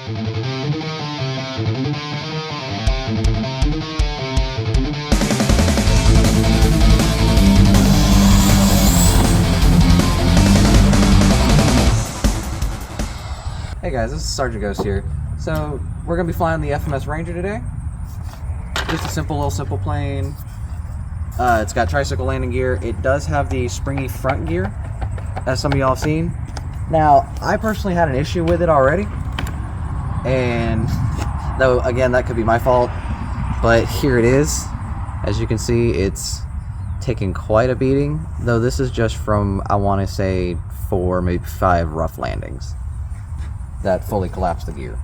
Hey guys, this is Sergeant Ghost here. So we're going to be flying the FMS Ranger today. Just a simple plane. It's got tricycle landing gear. It does have the springy front gear, as some of y'all have seen. Now, I personally had an issue with it already, and though again that could be my fault, but here it is. As you can see, it's taking quite a beating, though this is just from, I want to say, 4, maybe 5 rough landings that fully collapsed the gear.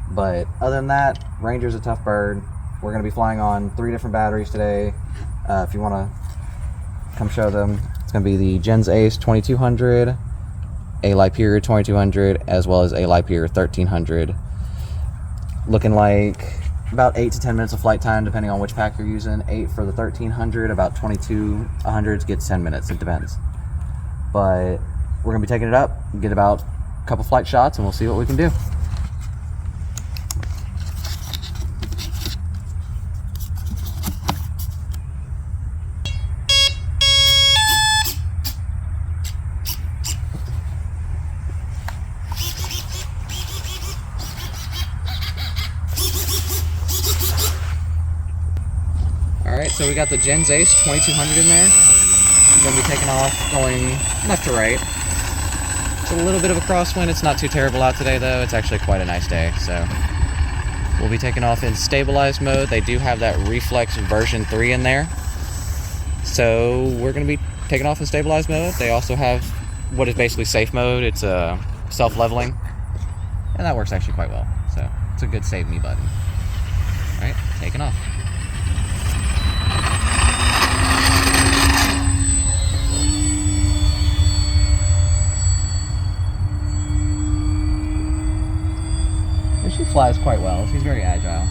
But other than that, Ranger's a tough bird. We're going to be flying on 3 different batteries today. If you want to come show them, it's going to be the Gens Ace 2200, a Lipier 2200, as well as a Lipier 1300. Looking like about 8 to 10 minutes of flight time, depending on which pack you're using. 8 for the 1300, about 2200 gets 10 minutes, it depends. But we're going to be taking it up, get about a couple flight shots, and we'll see what we can do. Alright, so we got the Gens Ace 2200 in there. We're going to be taking off, going left to right. It's a little bit of a crosswind. It's not too terrible out today, though. It's actually quite a nice day. So we'll be taking off in stabilized mode. They do have that Reflex version 3 in there. So we're going to be taking off in stabilized mode. They also have what is basically safe mode. It's self-leveling. And that works actually quite well. So it's a good save me button. Alright, taking off. She flies quite well. She's very agile.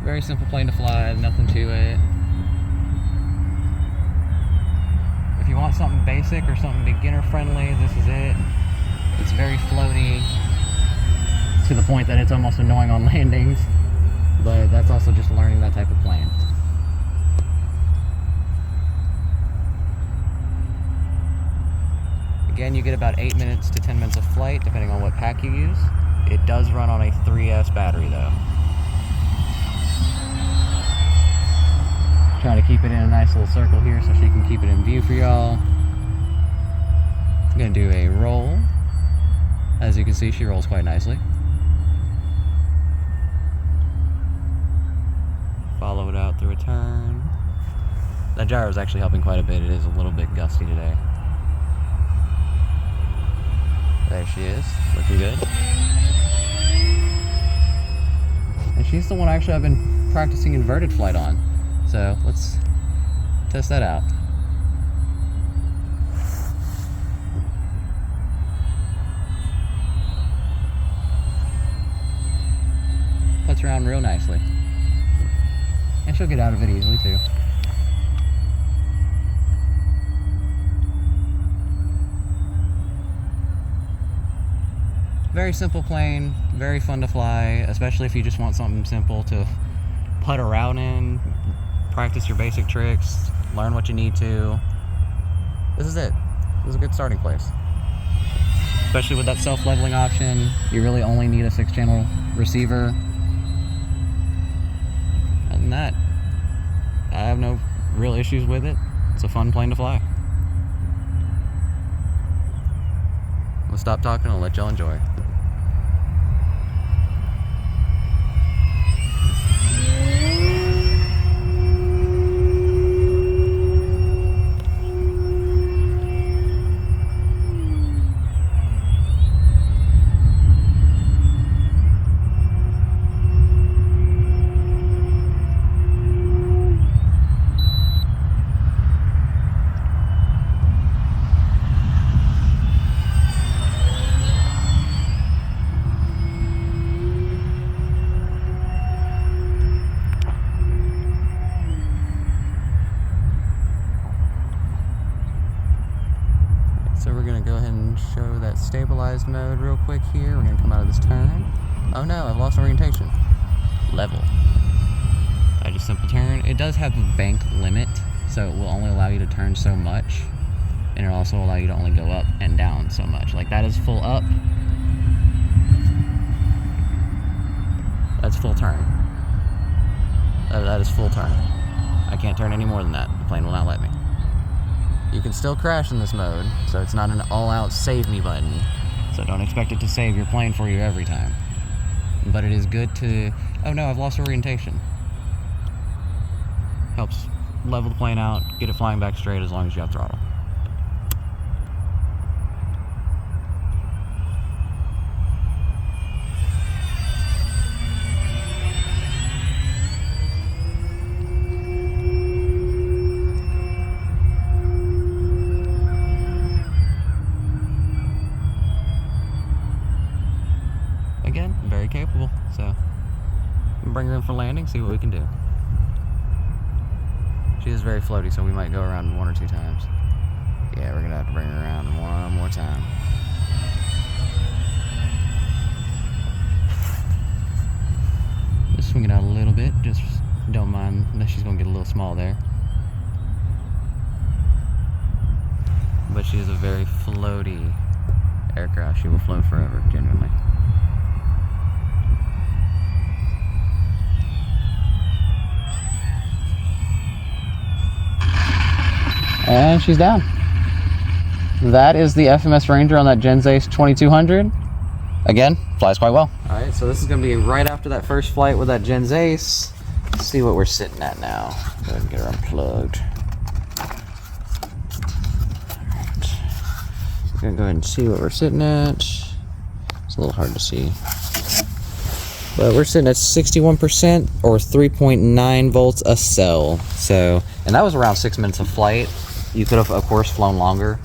Very simple plane to fly, nothing to it. If you want something basic or something beginner friendly, this is it. It's very floaty to the point that it's almost annoying on landings, but that's also just learning that type of plane. Again, you get about 8 minutes to 10 minutes of flight, depending on what pack you use. It does run on a 3S battery, though. Trying to keep it in a nice little circle here so she can keep it in view for y'all. I'm going to do a roll. As you can see, she rolls quite nicely. Follow it out through a turn. That gyro is actually helping quite a bit. It is a little bit gusty today. There she is, looking good. And she's the one actually I've been practicing inverted flight on. So let's test that out. Puts around real nicely. And she'll get out of it easily too. Very simple plane, very fun to fly, especially if you just want something simple to putt around in, practice your basic tricks, learn what you need to. This is it. This is a good starting place. Especially with that self-leveling option, you really only need a 6-channel receiver. Other than that, I have no real issues with it. It's a fun plane to fly. We'll stop talking and let y'all enjoy. mode real quick here. We're gonna come out of this turn. Oh no, I've lost orientation. Level. I just simple turn. It does have a bank limit, so it will only allow you to turn so much, and it'll also allow you to only go up and down so much. Like that is full up. That's full turn. That is full turn. I can't turn any more than that. The plane will not let me. You can still crash in this mode, so it's not an all-out save me button. So don't expect it to save your plane for you every time. But it is good to... Oh no, I've lost orientation. Helps level the plane out, get it flying back straight as long as you have throttle. Again, very capable, so bring her in for landing, see what we can do. She is very floaty, so we might go around 1 or 2 times. Yeah, we're gonna have to bring her around one more time. Just swing it out a little bit, just don't mind that she's gonna get a little small there. But she is a very floaty aircraft. She will float forever, genuinely. And she's down. That is the FMS Ranger on that Genzace 2200. Again, flies quite well. All right, so this is gonna be right after that first flight with that Genzace. Let's see what we're sitting at now. Go ahead and get her unplugged. All right. We're gonna go ahead and see what we're sitting at. It's a little hard to see. But we're sitting at 61% or 3.9 volts a cell. So, and that was around 6 minutes of flight. You could have, of course, flown longer,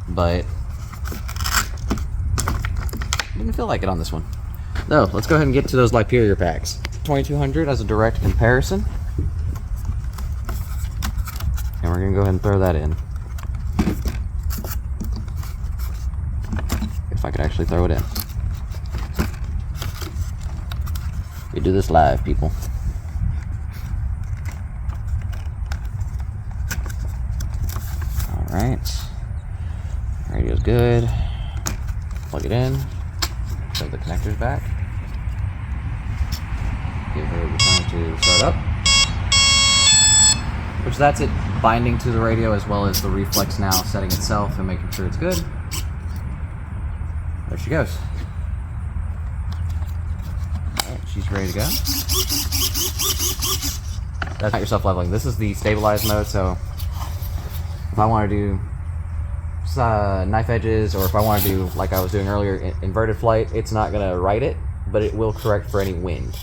but didn't feel like it on this one. No, let's go ahead and get to those Hyperior packs. 2200 as a direct comparison. And we're gonna go ahead and throw that in. If I could actually throw it in. We do this live, people. Alright. Radio's good. Plug it in. Throw the connectors back. Give her the time to start up. Which that's it binding to the radio as well as the reflex now setting itself and making sure it's good. There she goes. Alright, she's ready to go. That's not your self-leveling. This is the stabilized mode, so if I want to do knife edges, or if I want to do, like I was doing earlier, inverted flight, it's not going to write it, but it will correct for any wind.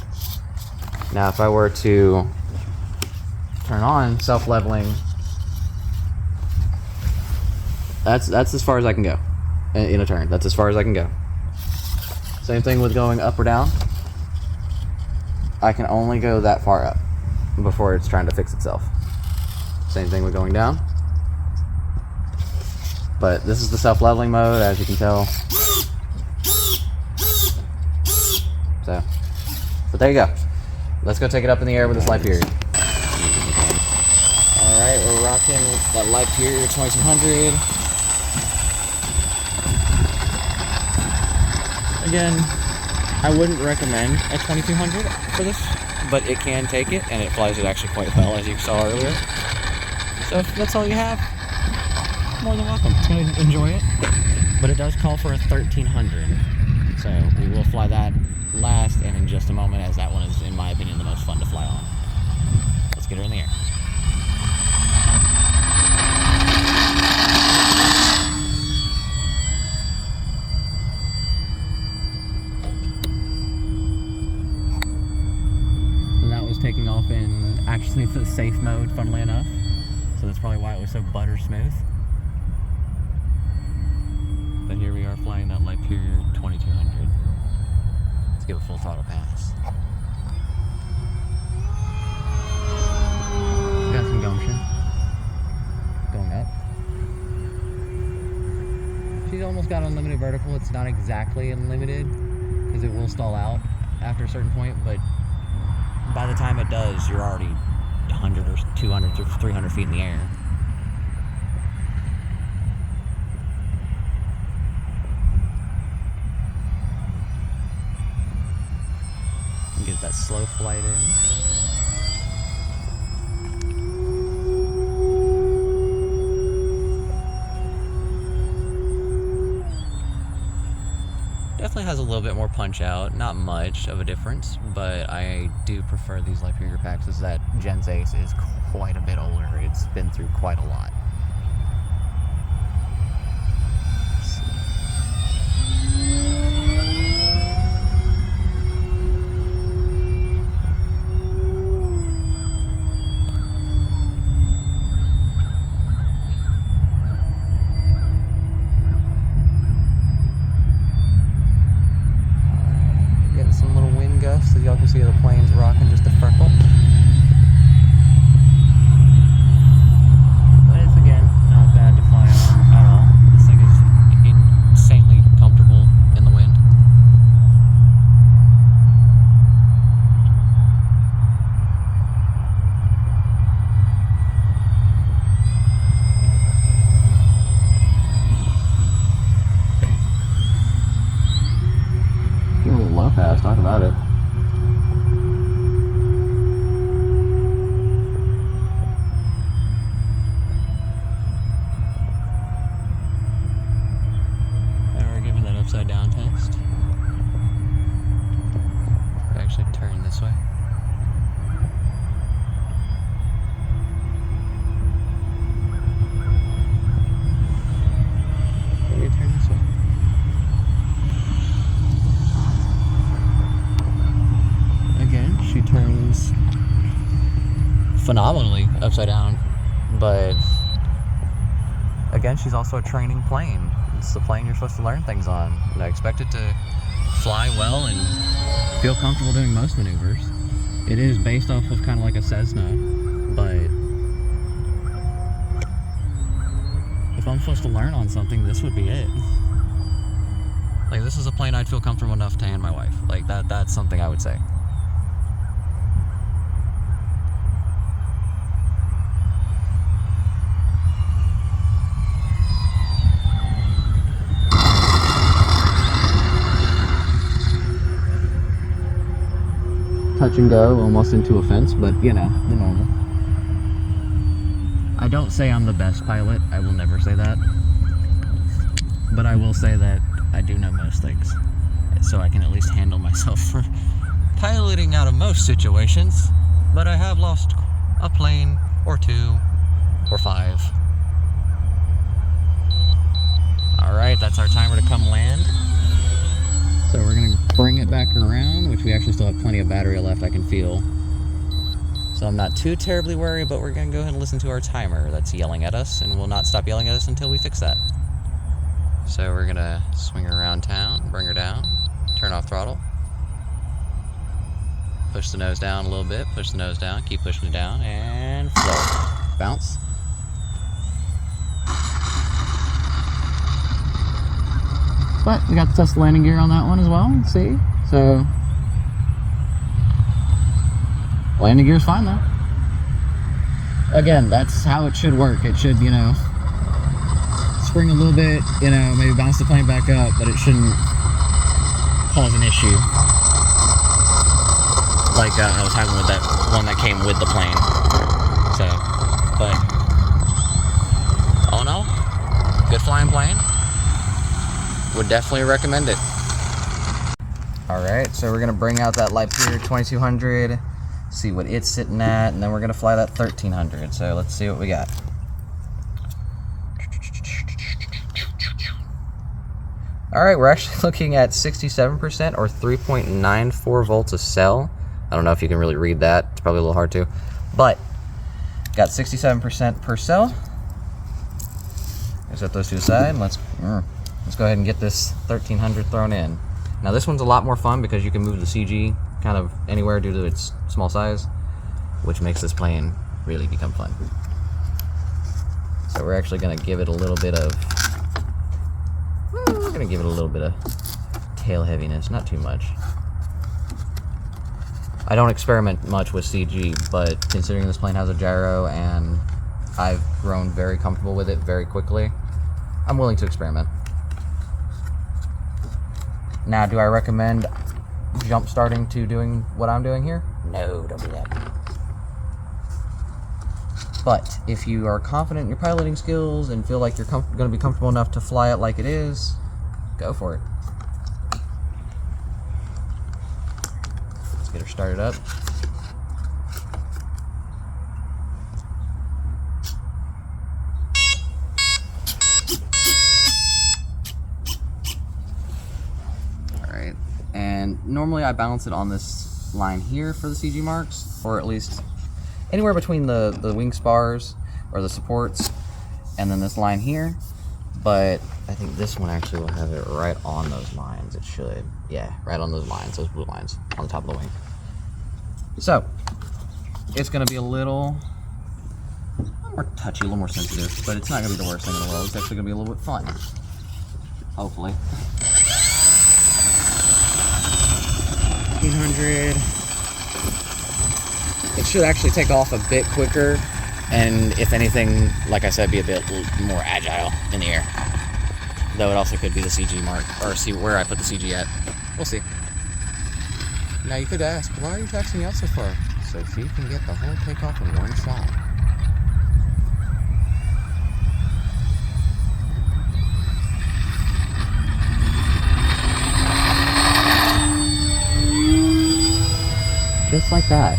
Now, if I were to turn on self-leveling, that's as far as I can go in a turn. That's as far as I can go. Same thing with going up or down. I can only go that far up before it's trying to fix itself. Same thing with going down. But this is the self-leveling mode, as you can tell. So, but there you go. Let's go take it up in the air with this Hyperior. Alright, we're rocking that Hyperior 2200. Again, I wouldn't recommend a 2200 for this, but it can take it, and it flies it actually quite well, as you saw earlier. So if that's all you have, more than welcome. It's going to enjoy it. But it does call for a 1300. So we will fly that last and in just a moment, as that one is, in my opinion, the most fun to fly on. Let's get her in the air. And that was taking off in actually the safe mode, funnily enough. So that's probably why it was so butter smooth. But here we are flying that Hyperior 2200. Let's give a full throttle pass. Got some gumption. Going up. She's almost got unlimited vertical. It's not exactly unlimited because it will stall out after a certain point, but by the time it does, you're already 100 or 200 or 300 feet in the air. Get that slow flight in. Definitely has a little bit more punch out, not much of a difference, but I do prefer these Light Figure packs as that Gen's Ace is quite a bit older. It's been through quite a lot. Some little wind gusts, as y'all can see the plane's rocking just a freckle. But it's, again, not bad to fly on at all. This thing is insanely comfortable in the wind. A little low pass, talk about it. And we're giving that upside down test. We actually turn this way. Maybe turn this way. She turns phenomenally upside down, but again, she's also a training plane. It's the plane you're supposed to learn things on. And I expect it to fly well and feel comfortable doing most maneuvers. It is based off of kind of like a Cessna, but if I'm supposed to learn on something, this would be it. Like, this is a plane I'd feel comfortable enough to hand my wife. Like, that's something I would say. Touch and go, almost into a fence, but you know, the normal. I don't say I'm the best pilot, I will never say that. But I will say that I do know most things. So I can at least handle myself for piloting out of most situations. But I have lost a plane, or 2, or 5. Alright, that's our timer to come land. So we're going to bring it back around, which we actually still have plenty of battery left, I can feel. So I'm not too terribly worried, but we're going to go ahead and listen to our timer that's yelling at us, and will not stop yelling at us until we fix that. So we're going to swing her around town, bring her down, turn off throttle, push the nose down a little bit, push the nose down, keep pushing it down, and float. Bounce. But we got to test the landing gear on that one as well. Let's see. So landing gear's fine though. Again, that's how it should work. It should, you know, spring a little bit, you know, maybe bounce the plane back up, but it shouldn't cause an issue like I was having with that one that came with the plane. So, but all in all, good flying plane. Would definitely recommend it. Alright, so we're going to bring out that Light Figure 2200, see what it's sitting at, and then we're going to fly that 1300. So let's see what we got. Alright, we're actually looking at 67% or 3.94 volts a cell. I don't know if you can really read that. It's probably a little hard to. But, got 67% per cell. Set those to the side. Let's go ahead and get this 1300 thrown in. Now this one's a lot more fun because you can move the CG kind of anywhere due to its small size, which makes this plane really become fun. So we're actually going to give it a little bit of gonna give it a little bit of tail heaviness, not too much. I don't experiment much with CG, but considering this plane has a gyro and I've grown very comfortable with it very quickly, I'm willing to experiment. Now, do I recommend jump starting to doing what I'm doing here? No, don't do that. But if you are confident in your piloting skills and feel like you're going to be comfortable enough to fly it like it is, go for it. Let's get her started up. Alright, and normally I balance it on this line here for the CG marks, or at least anywhere between the wing spars or the supports and then this line here, but I think this one actually will have it right on those lines. It should. Yeah, right on those lines, those blue lines on the top of the wing. So it's going to be a little more touchy, a little more sensitive, but it's not going to be the worst thing in the world. It's actually going to be a little bit fun, hopefully. 1500. It should actually take off a bit quicker, and if anything, like I said, be a bit more agile in the air. Though it also could be the CG mark, or see where I put the CG at. We'll see. Now you could ask, why are you taxing out so far? So she can get the whole takeoff in one shot. Just like that.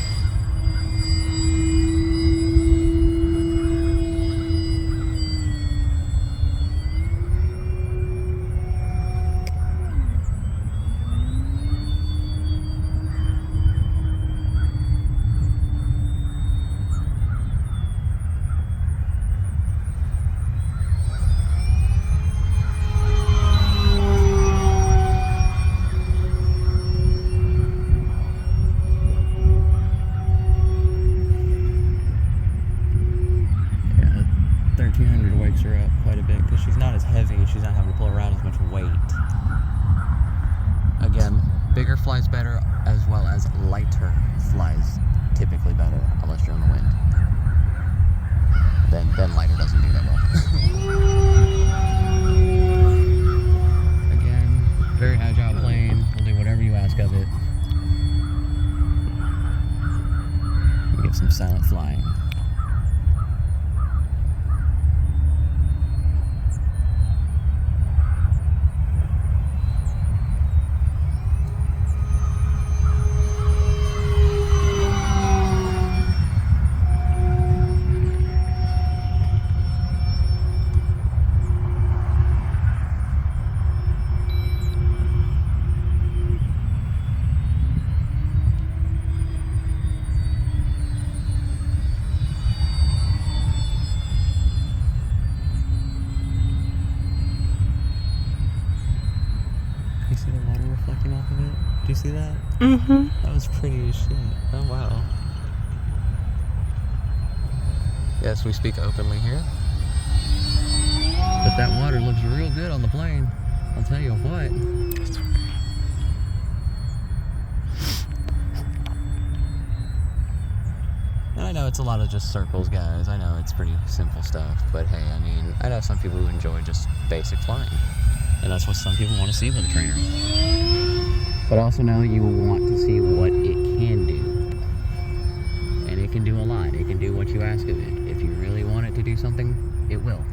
Her up quite a bit because she's not as heavy. She's not having to pull around as much weight. Again, bigger flies better, as well as lighter flies typically better, unless you're in the wind. Then lighter doesn't do that well. Again, very agile plane. We'll do whatever you ask of it. We get some silent flying. See the water reflecting off of it? Do you see that? Mm-hmm. That was pretty as shit. Oh, wow. Yes, we speak openly here. But that water looks real good on the plane. I'll tell you what. And I know it's a lot of just circles, guys. I know it's pretty simple stuff. But hey, I mean, I know some people who enjoy just basic flying. And that's what some people want to see with a trainer. But I also know you will want to see what it can do. And it can do a lot. It can do what you ask of it. If you really want it to do something, it will.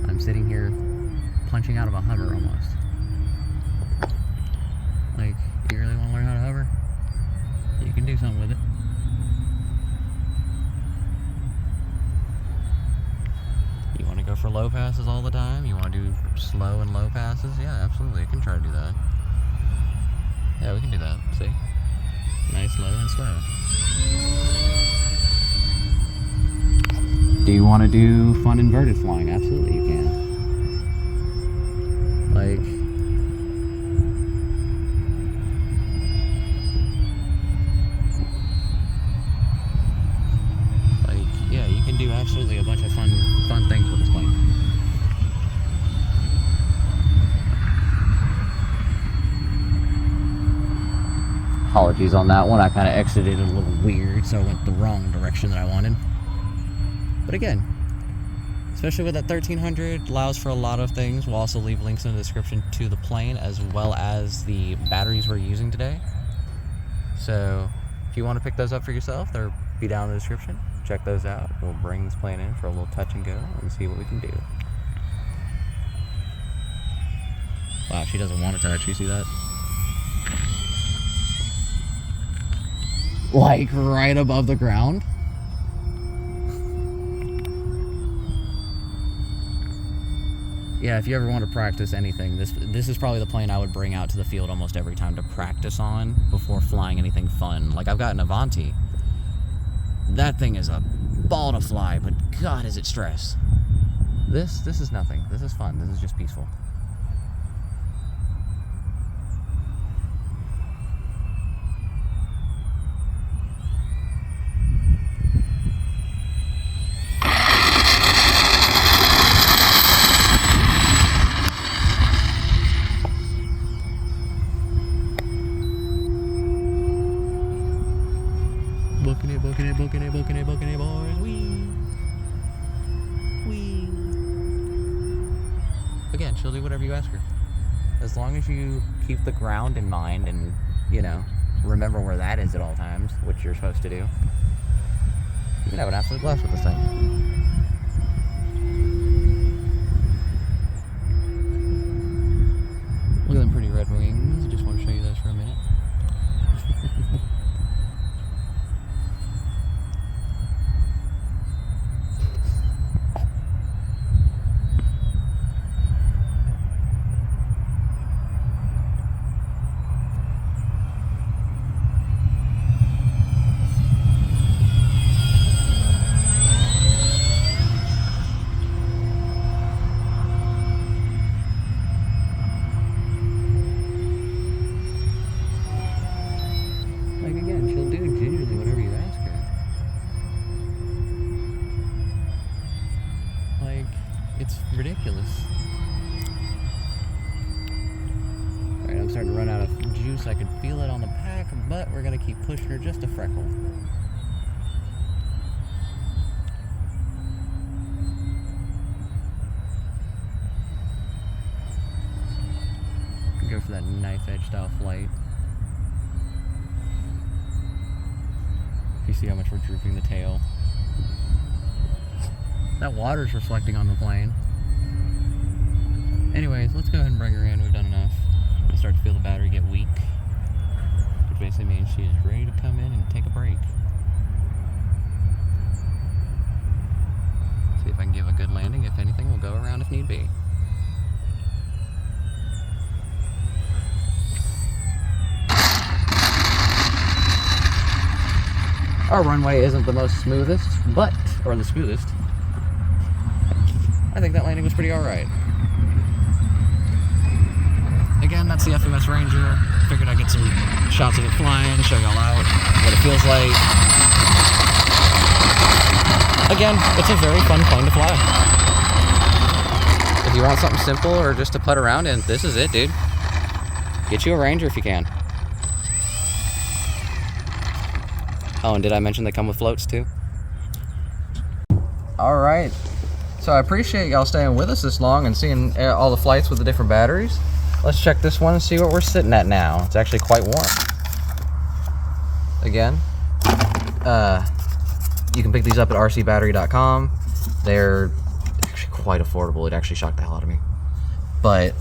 I'm sitting here punching out of a hover almost. Like, you really want to learn how to hover? You can do something with it. You want to go for low passes all the time? You want to do slow and low passes? Yeah, absolutely. You can try to do that. Yeah, we can do that. See? Nice, low, and slow. Do you want to do fun inverted flying? Absolutely, you can. Like, yeah, you can do absolutely a bunch of fun things with this plane. Apologies on that one. I kind of exited a little weird, so I went the wrong direction that I wanted. But again, especially with that 1300, allows for a lot of things. We'll also leave links in the description to the plane as well as the batteries we're using today. So if you want to pick those up for yourself, they'll be down in the description. Check those out. We'll bring this plane in for a little touch and go and see what we can do. Wow, she doesn't want to touch. You see that? Like right above the ground. Yeah, if you ever want to practice anything, this is probably the plane I would bring out to the field almost every time to practice on before flying anything fun. Like, I've got an Avanti. That thing is a ball to fly, but God, is it stress. This is nothing. This is fun. This is just peaceful. Booking it, boys. Wee. Again, she'll do whatever you ask her. As long as you keep the ground in mind and, you know, remember where that is at all times, which you're supposed to do, you can have an absolute blast with this thing. Look at them pretty red wings. Just want to show you those for a minute. It's ridiculous. Alright, I'm starting to run out of juice. I can feel it on the pack, but we're going to keep pushing her just a freckle. Go for that knife edge style flight. You see how much we're drooping the tail. That water's reflecting on the plane. Anyways, let's go ahead and bring her in. We've done enough. I start to feel the battery get weak, which basically means she is ready to come in and take a break. See if I can give a good landing. If anything, we'll go around if need be. Our runway isn't the most smoothest, or the smoothest. I think that landing was pretty alright. Again, that's the FMS Ranger. Figured I'd get some shots of it flying, show y'all out what it feels like. Again, it's a very fun plane to fly. If you want something simple or just to putt around in, this is it, dude. Get you a Ranger if you can. Oh, and did I mention they come with floats too? Alright. So I appreciate y'all staying with us this long and seeing all the flights with the different batteries. Let's check this one and see what we're sitting at now. It's actually quite warm. Again, you can pick these up at RCBattery.com. They're actually quite affordable. It actually shocked the hell out of me. But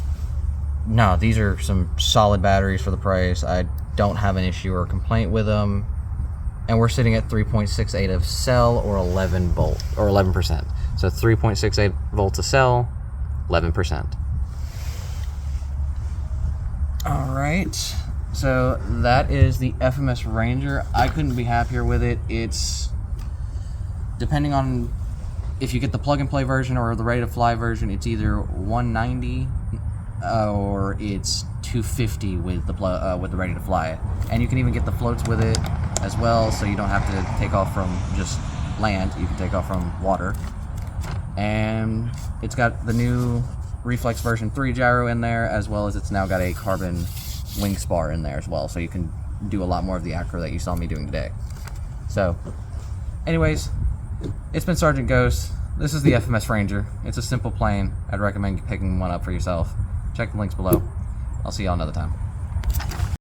no, these are some solid batteries for the price. I don't have an issue or a complaint with them. And we're sitting at 3.68 of cell or 11%. So 3.68 volts a cell, 11%. All right, so that is the FMS Ranger. I couldn't be happier with it. It's, depending on if you get the plug-and-play version or the ready-to-fly version, it's either $190 or it's $250 with the ready-to-fly. And you can even get the floats with it as well, so you don't have to take off from just land. You can take off from water. And it's got the new Reflex version 3 gyro in there, as well as it's now got a carbon wing spar in there as well, so you can do a lot more of the acro that you saw me doing today. So, anyways, it's been Sergeant Ghost. This is the FMS Ranger. It's a simple plane. I'd recommend picking one up for yourself. Check the links below. I'll see y'all another time.